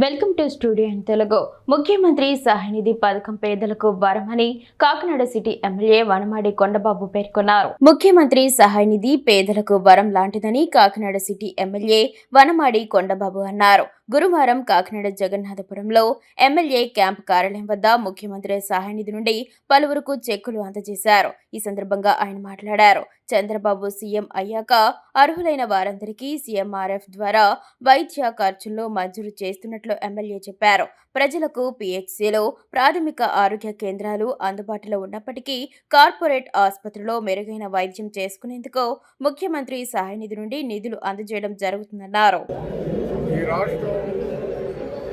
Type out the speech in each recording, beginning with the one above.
Welcome to studio in Telugu. ముఖ్యమంత్రి సహాయ నిధి పథకం పేదలకు వరమని కాకినాడ సిటీ ఎమ్మెల్యే వనమాడి కొండబాబు పేర్కొన్నారు. ముఖ్యమంత్రి సహాయ నిధి పేదలకు వరం లాంటిదని కాకినాడ సిటీ ఎమ్మెల్యే వనమాడి కొండబాబు అన్నారు. గురువారం కాకినాడ జగన్నాథపురంలో ఎమ్మెల్యే క్యాంప్ కార్యాలయం వద్ద ముఖ్యమంత్రి సహాయ నిధి నుండి పలువురుకు చెక్కులు అందజేశారు. ఈ సందర్భంగా ఆయన మాట్లాడారు. చంద్రబాబు సీఎం అయ్యాక అర్హులైన వారందరికీ సీఎంఆర్ఎఫ్ ద్వారా వైద్య ఖర్చుల్లో మంజూరు చేస్తున్నట్లు ఎమ్మెల్యే చెప్పారు. ప్రజలకు పీహెచ్సీలో ప్రాథమిక ఆరోగ్య కేంద్రాలు అందుబాటులో ఉన్నప్పటికీ కార్పొరేట్ ఆసుపత్రిలో మెరుగైన వైద్యం చేసుకునేందుకు ముఖ్యమంత్రి సహాయ నిధి నుండి నిధులు అందజేయడం జరుగుతుందన్నారు. ఈ రాష్ట్రం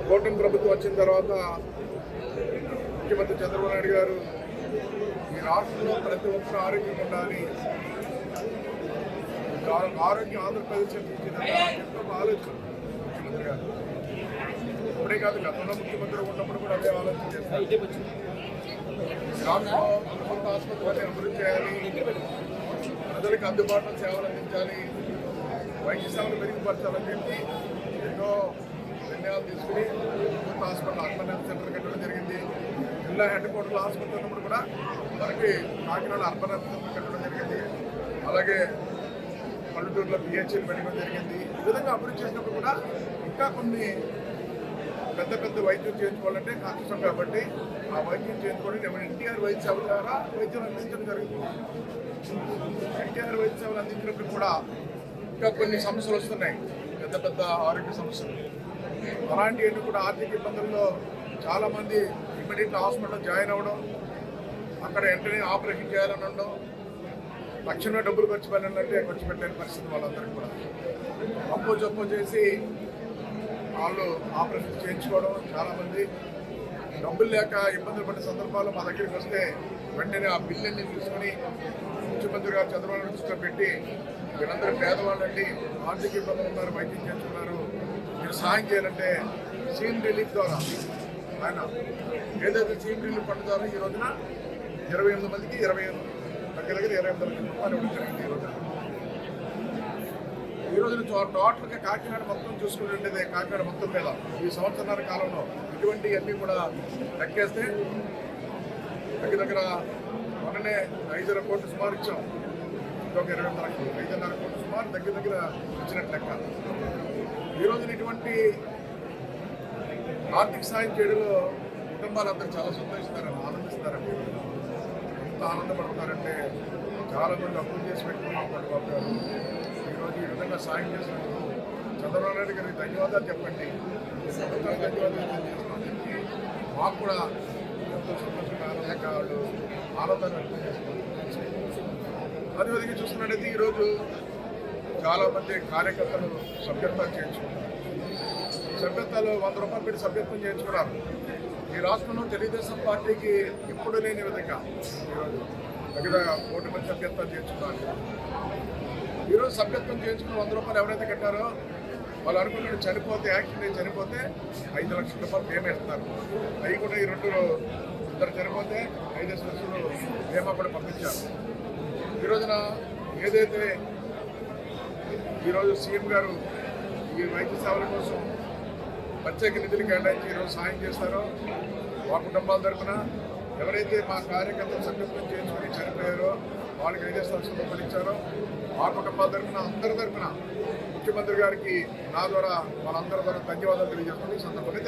కూటమి ప్రభుత్వం వచ్చిన తర్వాత ముఖ్యమంత్రి చంద్రబాబు నాయుడు గారు ఈ రాష్ట్రంలో ప్రతి ఒక్కరు ఆరోగ్యం ఉండాలి, ఆరోగ్యం ఆంధ్రప్రదేశ్ ఎంతో ఆలోచన ముఖ్యమంత్రి గారు. ఇప్పుడే కాదు, గతంలో ముఖ్యమంత్రి ఉన్నప్పుడు కూడా అదే ఆలోచన చేస్తారు. రాష్ట్రంలో కొత్త ఆసుపత్రులని అభివృద్ధి చేయాలి, ప్రజలకు అందుబాటులో సేవలు అందించాలి, వైద్య సేవలు మెరుగుపరచాలని చెప్పి ఎన్నో నిర్ణయాలు తీసుకుని కొత్త హాస్పిటల్ అర్బన్ హెల్త్ సెంటర్ కట్టడం జరిగింది. జిల్లా హెడ్ క్వార్టర్లో హాస్పిటల్ ఉన్నప్పుడు కూడా మనకి కాకినాడ అర్బన్ హెల్త్ సెంటర్ కట్టడం జరిగింది. అలాగే పల్లెటూరులో పిహెచ్సీలు పెట్టడం జరిగింది. ఈ విధంగా అభివృద్ధి చేసినప్పుడు కూడా ఇంకా కొన్ని పెద్ద పెద్ద వైద్యం చేయించుకోవాలంటే కష్టం కాబట్టి ఆ వైద్యం చేయించుకోవడానికి ఎన్టీఆర్ వైద్య సేవ ద్వారా వైద్యం అందించడం జరుగుతుంది. ఎన్టీఆర్ వైద్య సేవలు అందించినప్పుడు కూడా ఇంకా కొన్ని సమస్యలు వస్తున్నాయి, పెద్ద పెద్ద ఆరోగ్య సమస్యలు. అలాంటివన్నీ కూడా ఆర్థిక ఇబ్బందుల్లో చాలామంది ఇమ్మీడియట్గా హాస్పిటల్లో జాయిన్ అవ్వడం, అక్కడ వెంటనే ఆపరేషన్ చేయాలని ఉండడం, తక్షణమే డబ్బులు ఖర్చు పెట్టాలంటే ఖర్చు పెట్టలేని పరిస్థితి వాళ్ళందరికీ కూడా. అప్పు జప్పు చేసి వాళ్ళు ఆపరేషన్ చేయించుకోవడం, చాలామంది డబ్బులు లేక ఇబ్బందులు పడే సందర్భాలు మా దగ్గరికి వస్తే వెంటనే ఆ బిల్లుని తీసుకొని ముఖ్యమంత్రి గారు చంద్రబాబు దృష్టిలో పెట్టి వీళ్ళందరూ పేదవాళ్ళండి, ఆర్థిక ఇబ్బందులు ఉన్నారు, వైద్యం చేస్తున్నారు, మీరు సహాయం చేయాలంటే సీఎం రిలీఫ్ ద్వారా ఆయన ఏదైతే సీఎం రిలీఫ్ ఫండ్ ద్వారా ఈ రోజున 28 మందికి దగ్గర 28 లక్షల రూపాయలు ఇవ్వడం జరిగింది. ఈ రోజున టోటల్గా కాకినాడ మొత్తం చూసుకునేది, కాకినాడ మొత్తం మీద ఈ సంవత్సరాల కాలంలో ఇటువంటివన్నీ కూడా లెక్కేస్తే దగ్గర మొన్ననే 5,5 కోట్లు సుమారు ఇచ్చాం. ఇంకొక 25 లక్షలు 5,5 కోట్లు సుమారు దగ్గర ఇచ్చినట్టు లెక్క. ఈ రోజున ఇటువంటి ఆర్థిక సాయం చేయడంలో కుటుంబాలందరూ చాలా సంతోషిస్తారని, ఆనందిస్తారండి. ఎంత ఆనందపడతారంటే చాలామంది అప్పులు చేసి పెట్టుకున్నాం బాబు గారు, ఈరోజు ఈ విధంగా సాయం చేసినందుకు చంద్రబాబు నాయుడు గారికి ధన్యవాదాలు చెప్పండి, ధన్యవాదాలు చేస్తున్నామని చెప్పి మాకు కూడా ఎంతో సంతోషంగా లేక వాళ్ళు ఆనందాన్ని వ్యక్తం చేస్తున్నారు. అదేవిధంగా చూస్తున్నట్టయితే ఈరోజు చాలామంది కార్యకర్తలు సభ్యత్వాలు చేయించుకున్నారు. సభ్యత్వాలు 100 రూపాయలు పెట్టి సభ్యత్వం చేయించుకున్నారు. ఈ రాష్ట్రంలో తెలుగుదేశం పార్టీకి ఎప్పుడు లేని విధంగా ఈరోజు దగ్గర 1 మంది సభ్యత్వాలు చేయించుకున్నారు. ఈరోజు సభ్యత్వం చేయించుకున్న 100 రూపాయలు ఎవరైతే కట్టారో వాళ్ళు అనుకున్నట్టు చనిపోతే, యాక్సిడెంట్ చనిపోతే 5 లక్షల రూపాయలు పేమెంట్ ఇస్తారు. అవి కూడా ఈ 2 చనిపోతే 5 లక్షలు బీమా కూడా పంపించారు. ఈ రోజున ఏదైతే ఈరోజు సీఎం గారు ఈ వైద్య సేవల కోసం ప్రత్యేక నిధులు కేటాయించి ఈరోజు సాయం చేస్తారో మా కుటుంబాల తరఫున ఎవరైతే మా కార్యకర్తలు సభ్యత్వం చేసుకుని చనిపోయారో వాళ్ళకి 5 లక్షల రూపాయలు ఇచ్చారో మా కుటుంబాల తరఫున అందరి తరఫున ముఖ్యమంత్రి గారికి నా ద్వారా వాళ్ళందరి ద్వారా ధన్యవాదాలు తెలియజేస్తాను ఈ సందర్భంగా.